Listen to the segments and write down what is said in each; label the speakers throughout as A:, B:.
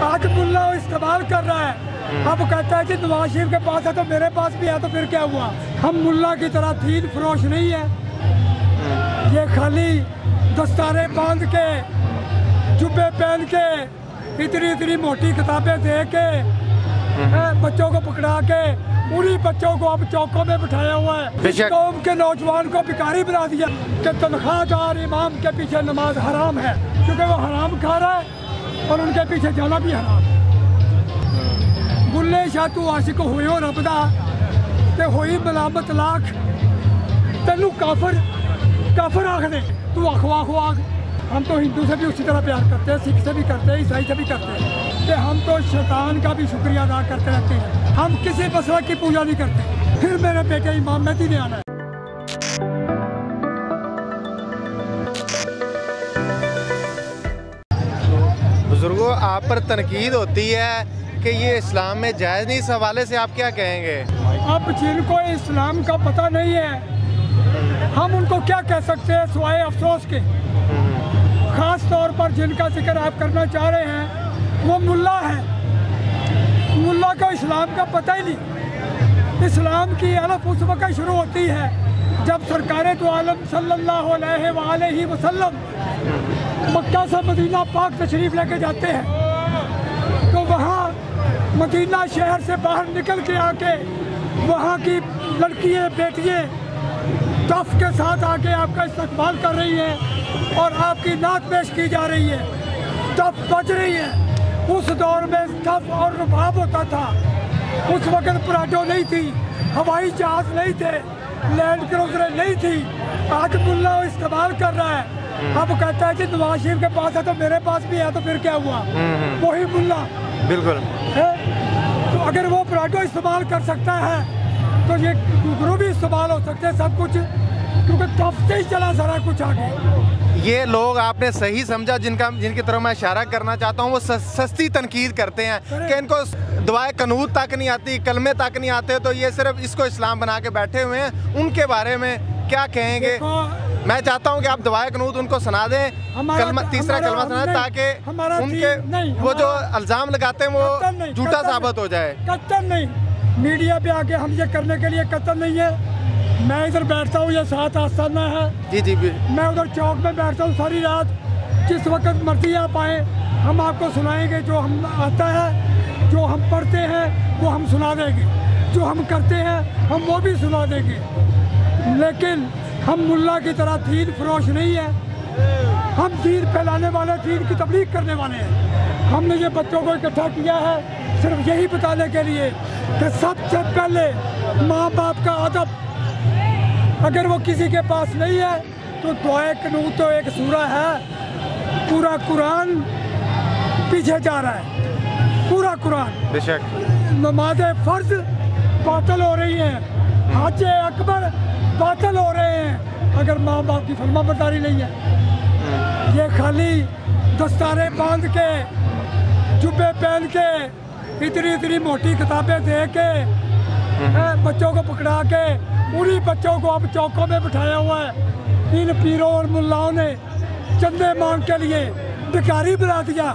A: आज मुल्ला इस्तेमाल कर रहा है। अब कहता है कि नवाज शरीफ के पास है तो मेरे पास भी है, तो फिर क्या हुआ? हम मुल्ला की तरह दीन फरोश नहीं है। ये खाली दस्तारे बांध के, जुब्बे पहन के, इतनी इतनी मोटी किताबें दे के, बच्चों को पकड़ा के, उन्हीं बच्चों को अब चौकों में बिठाया हुआ है। इस कौम के नौजवान को भिखारी बना दिया कि तनख्वाहदार इमाम के पीछे नमाज हराम है, क्योंकि वो हराम खा रहा है और उनके पीछे जाना भी हराम। बुल्ले शाह तू आशिक हुए हो रब दा ते होई मलामत लाख, तेनू काफर काफर आख दे, तू आखो आख। हम तो हिंदू से भी उसी तरह प्यार करते हैं, सिख से भी करते हैं, ईसाई से भी करते हैं कि हम तो शैतान का भी शुक्रिया अदा करते रहते हैं। हम किसी मसला की पूजा नहीं करते। फिर मेरे बेटे इमाम मेहदी ने आना है।
B: बुजुर्गों, आप पर तनकीद होती है कि ये इस्लाम में जायज़ नहीं, इस हवाले से आप क्या कहेंगे?
A: अब जिनको इस्लाम का पता नहीं है, हम उनको क्या कह सकते हैं सिवाय अफसोस के। ख़ास तौर पर जिनका जिक्र आप करना चाह रहे हैं वो मुल्ला है। मुल्ला को इस्लाम का पता ही नहीं। इस्लाम की अलफ उस वक्त शुरू होती है जब सरकार तो आलम सल्लल्लाहु अलैहि वसल्लम मक्का से मदीना पाक तशरीफ़ लेके जाते हैं, तो वहाँ मदीना शहर से बाहर निकल के आके वहाँ की लड़कियाँ बेटियाँ तफ के साथ आके आपका इस्तकबाल कर रही है और आपकी नात पेश की जा रही है, तफ बज रही है। उस दौर में तफ और रुबाब होता था। उस वक्त पराठो नहीं थी, हवाई जहाज नहीं थे, लैंड क्रूजरें नहीं थी। आज मुल्ला इस्तेमाल कर रहा है। अब कहता है कि नवाज शरीफ के पास है तो मेरे पास भी है, तो फिर क्या हुआ? वही मुल्ला
B: बिल्कुल
A: है। तो अगर वो पराठो इस्तेमाल कर सकता है तो ये गुरु भी इस्तेमाल हो सकते हैं, सब कुछ, क्योंकि तब से ही चला सारा कुछ आगे।
B: ये लोग आपने सही समझा जिनकी तरफ मैं इशारा करना चाहता हूँ, वो सस्ती तनकीद करते हैं कि इनको दुआए कनूत तक नहीं आती, कलमे तक नहीं आते, तो ये सिर्फ इसको इस्लाम बना के बैठे हुए हैं। उनके बारे में क्या कहेंगे? मैं चाहता हूँ कि आप दुआए कनूत उनको सुना दें, तीसरा कलमा सुना दें, ताकि उनके वो जो इल्ज़ाम लगाते हैं वो झूठा साबित हो जाए।
A: कत्तल नहीं, मीडिया पे आके हम ये करने के लिए कत्तल नहीं है। मैं इधर बैठता हूँ, ये 7 आस्थाना है।
B: जी
A: मैं उधर चौक में बैठता हूँ सारी रात। जिस वक्त मर्जी आप आए, हम आपको सुनाएंगे। जो हम आता है, जो हम पढ़ते हैं वो हम सुना देंगे, जो हम करते हैं हम वो भी सुना देंगे। लेकिन हम मुल्ला की तरह दीन फरोश नहीं है। हम दीन फैलाने वाले, दीन की तबलीग करने वाले हैं। हमने ये बच्चों को इकट्ठा किया है सिर्फ यही बताने के लिए कि सबसे पहले माँ बाप का अदब अगर वो किसी के पास नहीं है तो दुआए कनूत तो एक सूरा है, पूरा कुरान पीछे जा रहा है, पूरा कुरान।
B: बेशक
A: नमाज फ़र्ज बातिल हो रही हैं, हज अकबर बातिल हो रहे हैं अगर माँ बाप की फरमाबरदारी नहीं है। ये खाली दस्तारे बांध के, जुब्बे पहन के, इतनी इतनी मोटी किताबें दे के, बच्चों को पकड़ा के, उन्हीं बच्चों को अब चौकों में बिठाया हुआ है। इन पीरों और मुल्लाओं ने चंदे मांग के लिए भिखारी बना दिया।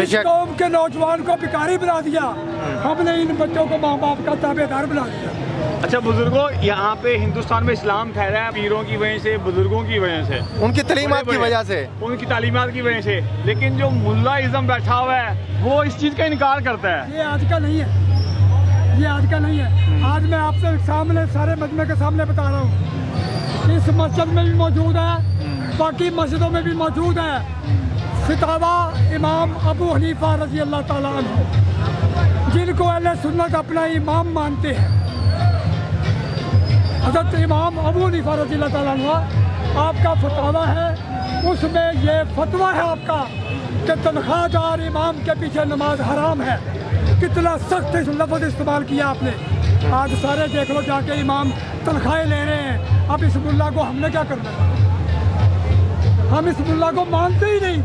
A: इस कौम के नौजवान को भिखारी बना दिया। हमने इन बच्चों को माँ बाप का ताबेदार बना दिया।
C: अच्छा बुजुर्गों, यहाँ पे हिंदुस्तान में इस्लाम फैला है पीरों की वजह से, बुजुर्गों की वजह से,
B: उनकी तालीमात की वजह से,
C: उनकी तालीमात की वजह से। लेकिन जो मुल्ला इज़्म बैठा हुआ है वो इस चीज़ का इनकार करता है।
A: ये आज का नहीं है, ये आज का नहीं है। आज मैं आपसे सामने सारे मजमे के सामने बता रहा हूँ। इस मस्जिद में भी मौजूद है, बाकी मस्जिदों में भी मौजूद है। फितावा इमाम अबू हनीफा रज़ी अल्लाह ताला अन्हु, जिनको अहले सुन्नत अपना इमाम मानते हैं। हज़रत इमाम अबू हनीफा रज़ी अल्लाह ताला अन्हु आपका फतवा है, उसमें ये फतवा है आपका कि तनख्वाहदार इमाम के पीछे नमाज हराम है। कितना सख्त लफ्ज़ इस्तेमाल किया आपने। आज सारे देख लो जाके इमाम तनख्वाहें ले रहे हैं। अब इस मुल्ला को हमने क्या करना है? हम इस मुल्ला को मानते ही नहीं,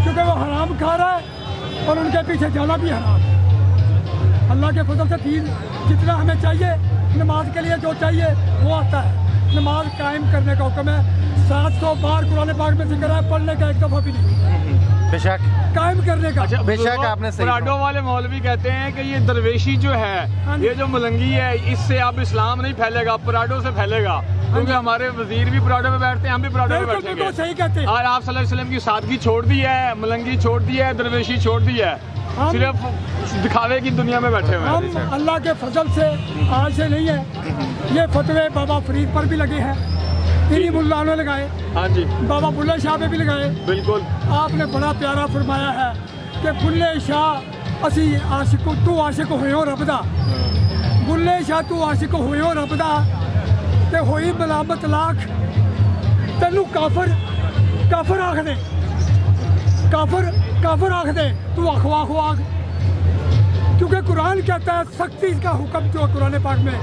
A: क्योंकि वो हराम खा रहा है और उनके पीछे जाना भी हराम। अल्लाह के फजल से दीन जितना हमें चाहिए, नमाज के लिए जो चाहिए वो आता है। नमाज कायम करने का हुक्म है। 700 बार कुरान पाक में जिक्र है, पढ़ने का एक दफ़ा भी नहीं।
B: बेशक
A: कायम करने का।
C: अच्छा,
B: बेशक आपने सही
C: पराडो वाले मौलवी कहते हैं कि ये दरवेशी जो है, ये जो मलंगी है, इससे अब इस्लाम नहीं फैलेगा, पराडो से फैलेगा, क्योंकि हमारे वजीर भी पराडो में बैठते हैं, हम भी पराडो में बैठेंगे।
A: सही कहते हैं।
C: और आप सल्लल्लाहु अलैहि वसल्लम की सादगी छोड़ दी है, मलंगी छोड़ दी है, दरवेशी छोड़ दी है, सिर्फ दिखावे की दुनिया में बैठे हुए हैं।
A: हम अल्लाह के फजल से आज से नहीं है, ये फतवे बाबा फरीद पर भी लगे हैं, इन्हीं मुल्ला ने लगाए।
C: हाँ जी,
A: बाबा बुल्ले शाह पे भी लगाए।
C: बिल्कुल।
A: आपने बड़ा प्यारा फरमाया है कि बुल्ले शाह असी आशिक तू आशिक होयो रब दा, बुल्ले शाह तू आशिक होयो रब दा ते होई मलामत लाख तेनू काफर काफर आख दे, काफर आख दे, तू अखवाख आख, क्योंकि कुरान कहता है सख्ती का हुक्म जो कुरान पाक में,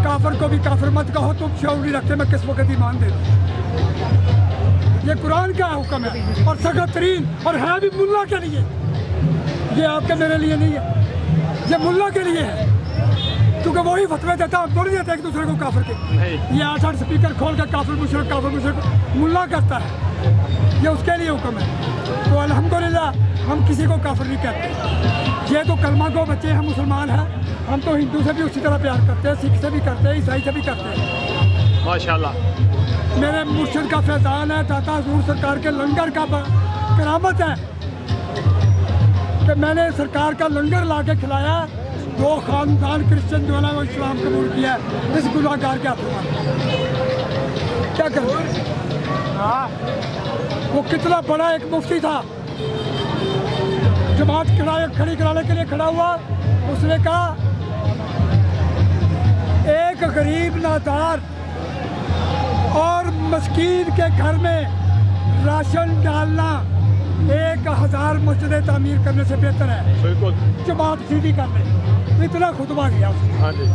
A: काफर को भी काफर मत कहो, तुम शौर नहीं रखते मैं किस वक्त ईमान दे दूं। ये कुरान का हुक्म है और सख्त तरीन, और है भी मुल्ला के लिए, ये आपके मेरे लिए नहीं है, ये मुल्ला के लिए है, क्योंकि वही फतवे देता, हम थोड़ी देते एक दूसरे को काफर के। ये 8 स्पीकर खोल कर काफर मुशरिक मुल्ला करता है, ये उसके लिए हुक्म है। तो अल्हम्दुलिल्लाह हम किसी को काफिर नहीं कहते। ये तो कलमा को बच्चे हैं, मुसलमान हैं, हम तो हिंदू से भी उसी तरह प्यार करते हैं, सिख से भी करते हैं, ईसाई से भी करते हैं।
C: माशाल्लाह।
A: मेरे मुर्शिद का फैजान है, दाता हजूर सरकार के लंगर का करामत है कि मैंने सरकार का लंगर ला के खिलाया, 2 खानदान क्रिश्चियन जो है ना वो इस्लाम कबूल किया इस गुनाहगार के हाथों में। क्या करें, वो कितना बड़ा एक मुफ्ती था, जमात खड़ी कराने के लिए खड़ा हुआ, उसने कहा एक गरीब नादार और मस्कीन के घर में राशन डालना 1000 मस्जिदें तामीर करने से बेहतर है।
C: बिल्कुल।
A: जमात सीधी करने, इतना खुतबा किया उसने।
C: हाँ जी।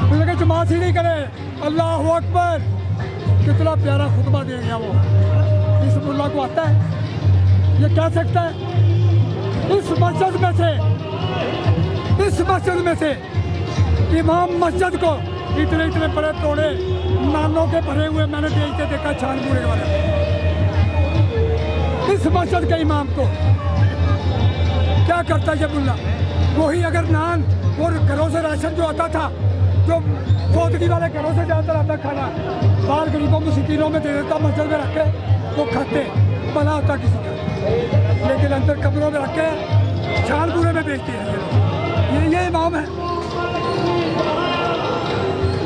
A: उसने कहा जमात सीधी करे, अल्लाह अकबर, कितना प्यारा खुतबा दे गया वो। इस मुल्ला को आता है, ये कह सकता है इस मस्जिद में से इमाम मस्जिद को इतने बड़े तोड़े नानों के भरे हुए मैंने बेचते देखा छानपुरे वाले, इस मस्जिद के इमाम को क्या करता है ये मुल्ला? वही अगर नान और घरों से राशन जो आता था, जो फौतगी वाले घरों से ज़्यादातर आता खाना, बाहर गरीबों मुस्किनों में दे देता, मस्जिद में रख के वो खाते, भला होता किसी का, लेकिन अंदर कब्रों में रख के छानपुरे में बेचते हैं। ये इमाम है।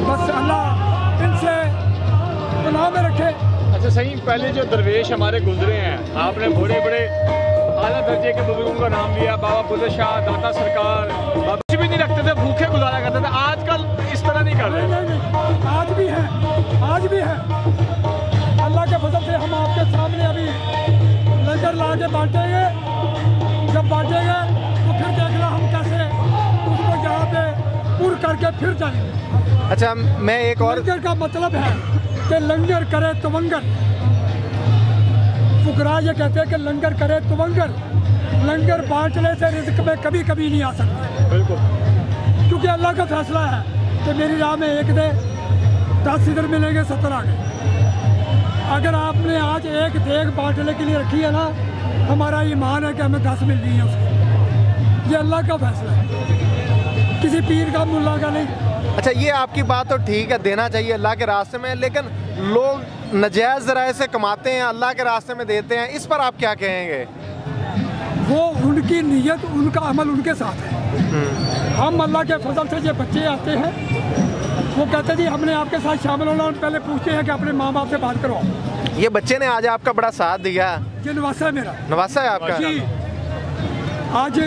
A: बस अल्लाह इनसे गुनाह में रखे।
C: अच्छा सही, पहले जो दरवेश हमारे गुजरे हैं, आपने बड़े बड़े आला दर्जे के बुजुर्गों का नाम लिया, बाबा बुल्ले शाह, दाता सरकार, कुछ भी नहीं रखते थे, भूखे गुजारा करते थे। आजकल इस तरह नहीं कर रहे।
A: नहीं, आज भी है, आज भी है। अल्लाह के फजल से हम आपके सामने अभी लंगर ला के बांटेंगे, जब बांटेंगे तो फिर देखना हम कैसे उसको यहाँ पे पूर करके फिर जाएंगे।
B: अच्छा, मैं एक और,
A: लंगर का मतलब है कि लंगर करे तवंगर। फुकरा ये कहते हैं कि लंगर करे तवंगर, लंगर बांटने से रिज़्क में कभी कभी नहीं आ सकता।
C: बिल्कुल।
A: क्योंकि अल्लाह का फैसला है कि मेरी राह में 1 दे, 10 इधर मिलेंगे, 70 आगे। अगर आपने आज 1 देग बांटने के लिए रखी है ना, हमारा ईमान है कि हमें 10 मिल रही है उसको। ये अल्लाह का फैसला है, किसी पीर का मुल्ला का नहीं।
B: अच्छा ये आपकी बात तो ठीक है, देना चाहिए अल्लाह के रास्ते में, लेकिन लोग नजायज़ ज़राए से कमाते हैं, अल्लाह के रास्ते में देते हैं, इस पर आप क्या कहेंगे?
A: वो उनकी नीयत, उनका अमल उनके साथ है। हम अल्लाह के फजल से ये बच्चे आते हैं, वो कहते जी हमने आपके साथ शामिल होना, और पहले पूछते हैं कि अपने माँ बाप से बात करो।
B: ये बच्चे ने आज आपका बड़ा साथ दिया।
A: ये नवासा है मेरा।
B: नवासा है आपका
A: जी। आज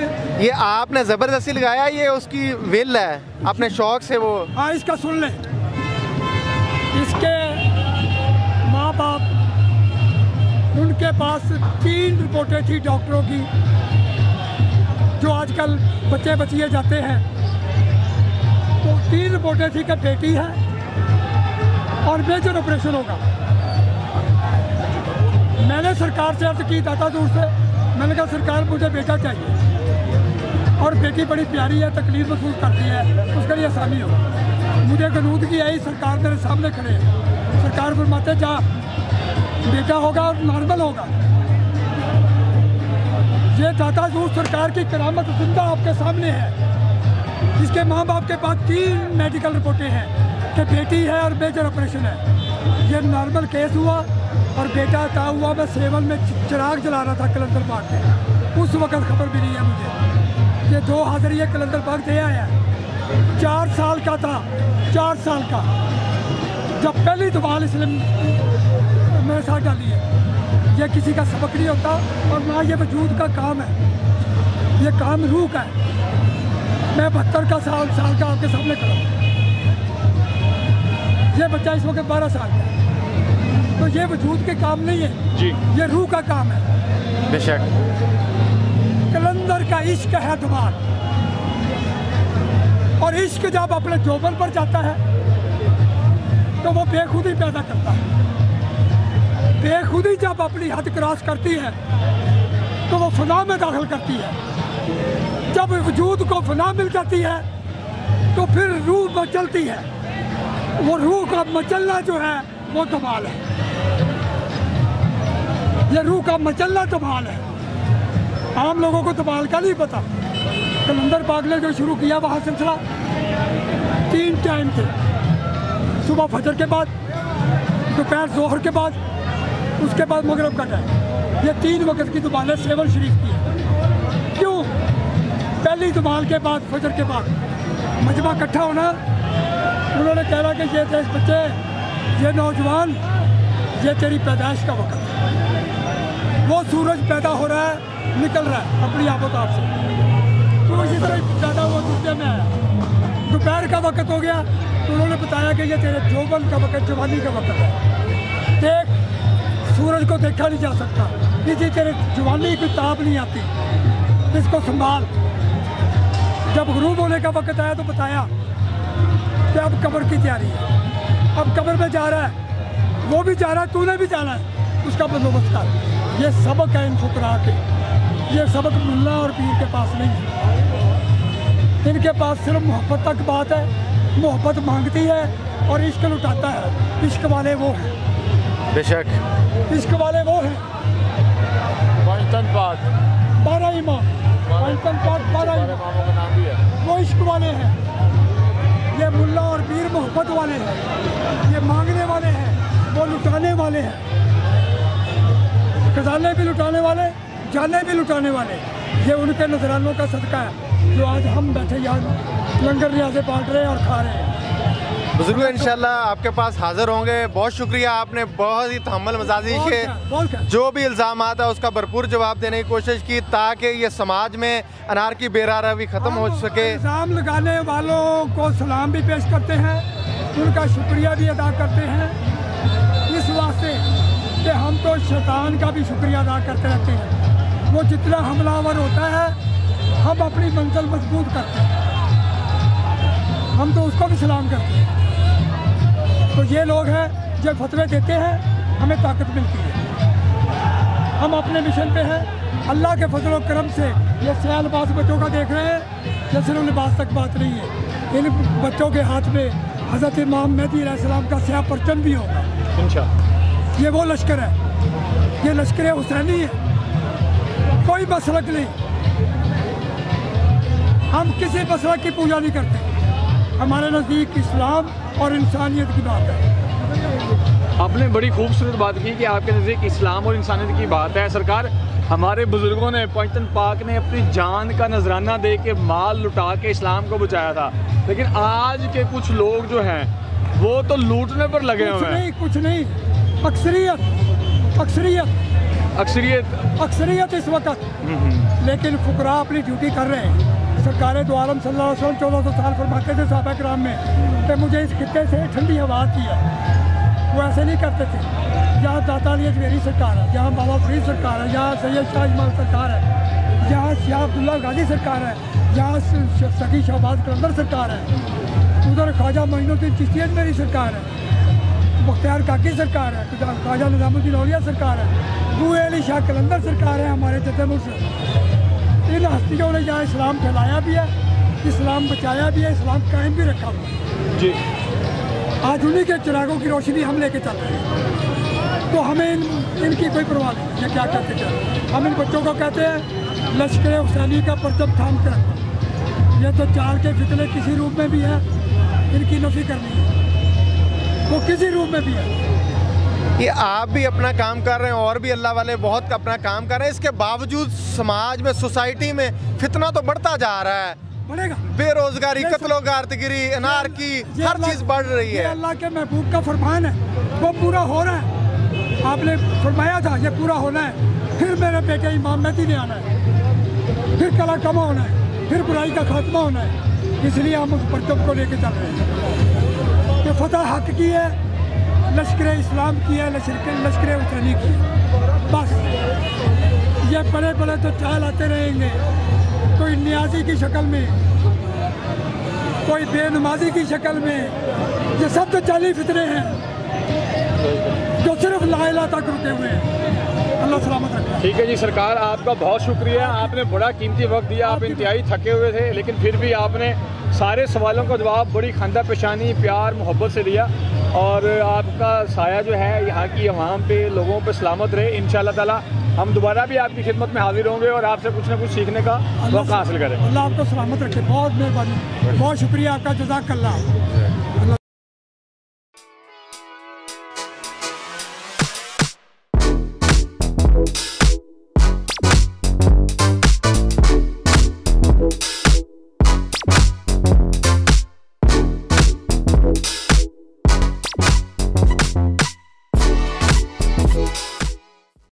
B: ये आपने ज़बरदस्ती लगाया, ये उसकी विल है, अपने शौक से वो।
A: हाँ, इसका सुन लें। इसके माँ बाप, उनके पास 3 रिपोर्टें थी डॉक्टरों की, जो आजकल बच्चे बचिए जाते हैं, तो 3 रिपोर्टें थी कि बेटी है और मेजर ऑपरेशन होगा। मैंने सरकार से अर्ज की, दाता दूर से, मैंने कहा सरकार मुझे बेटा चाहिए, और बेटी बड़ी प्यारी है, तकलीफ महसूस करती है, उसके लिए आसानी हो। मुझे गनूद की आई, सरकार मेरे सामने खड़े है, सरकार फरमाते जा बेटा होगा और नॉर्मल होगा। ये दाता हजूर सरकार की करामत जिंदा आपके सामने है। इसके माँ बाप के पास 3 मेडिकल रिपोर्टें हैं कि बेटी है और मेजर ऑपरेशन है। ये नॉर्मल केस हुआ और बेटा था हुआ मैं सेवन में चिराग जला रहा था कलंदर बाग में। उस वक्त खबर मिली है मुझे। ये 2 हाजिरी कलंदर बाग दे आया, 4 साल का था, 4 साल का, जब पहली दफा इसने मेरे साथ डाली है। ये किसी का सबक नहीं होता और ना ये वजूद का काम है, ये काम रूह का है। मैं 72 साल का आपके सामने खड़ा हूँ। ये बच्चा इस वक्त 12 साल का है, तो ये वजूद के काम नहीं है जी, ये रूह का काम है।
B: बेशक
A: कलंदर का इश्क है धमाल, और इश्क जब अपने जोबन पर जाता है तो वो बेखुदी पैदा करता है। बेखुदी जब अपनी हद क्रॉस करती है तो वो फना में दाखिल करती है। जब वजूद को फना मिल जाती है तो फिर रूह मचलती है। वो रूह का मचलना जो है वो धमाल है। ये रूह का मचलना धमाल है। आम लोगों को धमाल का नहीं पता। कलंदर बाग ने जो शुरू किया वहाँ सिलसिला 3 टाइम थे, सुबह फजर के बाद, दोपहर जोहर के बाद, उसके बाद मगरब का टाइम। ये 3 वक्त की दुमालें सेवन शरीफ की है। क्यों? पहली दुमाल के बाद फजर के बाद मजमा इकट्ठा होना, उन्होंने कहा कि ये देश बच्चे, ये नौजवान, ये तेरी पैदाइश का वक्त है। वो सूरज पैदा हो रहा है, निकल रहा है अपनी आबोताब से, तो इसी तरह पैदा हुआ दुनिया में आया। दोपहर का वक्त हो गया तो उन्होंने बताया कि ये तेरे जोबन का वक्त, जवानी का वक्त है। देख, सूरज को देखा नहीं जा सकता, इसी तेरे जवानी की ताब नहीं आती, इसको संभाल। जब गुरूब होने का वक्त आया तो बताया कि अब कब्र की तैयारी है, अब कब्र में जा रहा है, वो भी जा रहा है, तूने भी जाना है, उसका बंदोबस्त कर। ये सबक है इन फुकरा के, ये सबक मुल्ला और पीर के पास नहीं है। इनके पास सिर्फ मोहब्बत तक बात है, मोहब्बत मांगती है और इश्क लुटाता है। इश्क वाले वो हैं,
B: बेशक
A: इश्क वाले वो हैं।
C: पंचतन पाक
A: 12 इमाम, पंचतन पाक 12 इमामों का नाम भी है। वो इश्क वाले हैं। ये मुल्ला और पीर मोहब्बत वाले हैं, ये मांगने वाले हैं, वो लुटाने वाले हैं। खजाने भी लुटाने वाले, जाने भी लुटाने वाले। ये उनके नजरानों का सदका है जो आज हम बैठे यहाँ लंगर रियाज़े बांट रहे हैं और खा रहे हैं।
B: बुजुर्ग इंशाल्लाह आपके पास हाजिर होंगे। बहुत शुक्रिया, आपने बहुत ही तहम्मुल मजाजी के जो भी इल्ज़ाम आता है उसका भरपूर जवाब देने की कोशिश की, ताकि ये समाज में अनार की बेरारवी ख़त्म हो सके।
A: इल्ज़ाम लगाने वालों को सलाम भी पेश करते हैं, उनका शुक्रिया भी अदा करते हैं, इस वास्ते कि हम तो शैतान का भी शुक्रिया अदा करते रहते हैं। वो जितना हमलावर होता है हम अपनी मंजिल मजबूत करते हैं, हम तो उसको भी सलाम करते हैं। तो ये लोग हैं जो फतवे देते हैं, हमें ताकत मिलती है। हम अपने मिशन पे हैं। अल्लाह के फजल और करम से ये स्याह लिबास बच्चों का देख रहे हैं, ये सिर्फ लिबास तक बात नहीं है। इन बच्चों के हाथ में हज़रत इमाम मेहदी अलैहिस्सलाम का स्याह परचम भी होगा इंशाअल्लाह। ये वो लश्कर है, ये लश्कर हुसैनी है, कोई मसलक नहीं। हम किसी मसलक की पूजा नहीं करते। हमारे नज़दीक इस्लाम और इंसानियत की बात है।
C: आपने बड़ी खूबसूरत बात की कि आपके नज़दीक इस्लाम और इंसानियत की बात है। सरकार, हमारे बुजुर्गों ने, पंचतन पाक ने अपनी जान का नजराना दे के, माल लुटा के इस्लाम को बचाया था, लेकिन आज के कुछ लोग जो हैं वो तो लूटने पर लगे हुए हैं।
A: कुछ नहीं, अक्सरियत अक्सरियत
C: अक्सरियत
A: अक्सरियत इस वक्त। लेकिन फुकरा अपनी ड्यूटी कर रहे हैं। सरकार दो आलम सल्लल्लाहु अलैहि वसल्लम 1400 साल फरमाते थे सहाबा किराम में कि मुझे इस खित्ते से ठंडी हवा आती है। वो ऐसे नहीं करते थे। जहाँ दाता अली अजमेरी सरकार है, जहाँ बाबा फरीद सरकार है, जहाँ सैयद शाह इस्माइल सरकार है, जहाँ शाह अब्दुल्ला गाजी सरकार है, जहाँ सकी शहबाज कलंदर सरकार है, उधर ख्वाजा मोइनुद्दीन चिश्ती अजमेरी सरकार है, मुख्तियार काकी सरकार है, ख्वाजा निज़ामुद्दीन औलिया सरकार है, बूए अली शाह कलंदर सरकार है, हमारे जद्दे मुर्शिद। इन हस्तियों ने जहाँ इस्लाम फैलाया भी है, इस्लाम बचाया भी है, इस्लाम कायम भी रखा हुआ है जी। आज उन्हीं के चिरागों की रोशनी हम लेके चल रहे हैं, तो हमें इनकी कोई परवाह नहीं। ये क्या कहते हैं, हम इन बच्चों को कहते हैं लश्कर हुसैनी का परचम थाम कर रखो। ये तो चाल के फितने किसी रूप में भी है, इनकी नफी करनी है, वो किसी रूप में भी है।
B: ये आप भी अपना काम कर रहे हैं और भी अल्लाह वाले बहुत अपना काम कर रहे हैं, इसके बावजूद समाज में, सोसाइटी में फितना तो बढ़ता जा रहा है,
A: बढ़ेगा।
B: बेरोजगारी, कत्लो-गारतगिरी, अनारकी, हर चीज बढ़ रही है।
A: अल्लाह के महबूब का फरमान है, वो पूरा हो रहा है। आपने फरमाया था ये पूरा होना है। फिर मेरे बेटे इमाम मेहदी ने आना है, फिर कला कमा होना है, फिर बुराई का खात्मा होना है। इसलिए हम उस परचम को लेके चल रहे हैं। ये फतह हक की है, लश्कर इस्लाम की है, लश्कर हुसैनी की है। बस ये बड़े बड़े तो चाल आते रहेंगे, कोई न्याजी की शक्ल में, कोई बेनमाजी की शक्ल में। ये सब तो जाली फितरे हैं जो सिर्फ ला इलाहा तक रुके हुए हैं। अल्लाह सलामत रखे।
C: ठीक है जी सरकार, आपका बहुत शुक्रिया, आपने बड़ा कीमती वक्त दिया। आप इंतहाई थके हुए थे, लेकिन फिर भी आपने सारे सवालों का जवाब बड़ी खानदा पेशानी, प्यार, मोहब्बत से दिया। और आपका साया जो है यहाँ की अवाम पे, लोगों पे सलामत रहे। इंशाअल्लाह ताला हम दोबारा भी आपकी खिदमत में हाजिर होंगे और आपसे कुछ ना कुछ सीखने का मौका हासिल करें।
A: अल्लाह आपको सलामत रखे। बहुत मेहरबानी, बहुत शुक्रिया आपका, जज़ाकल्लाह।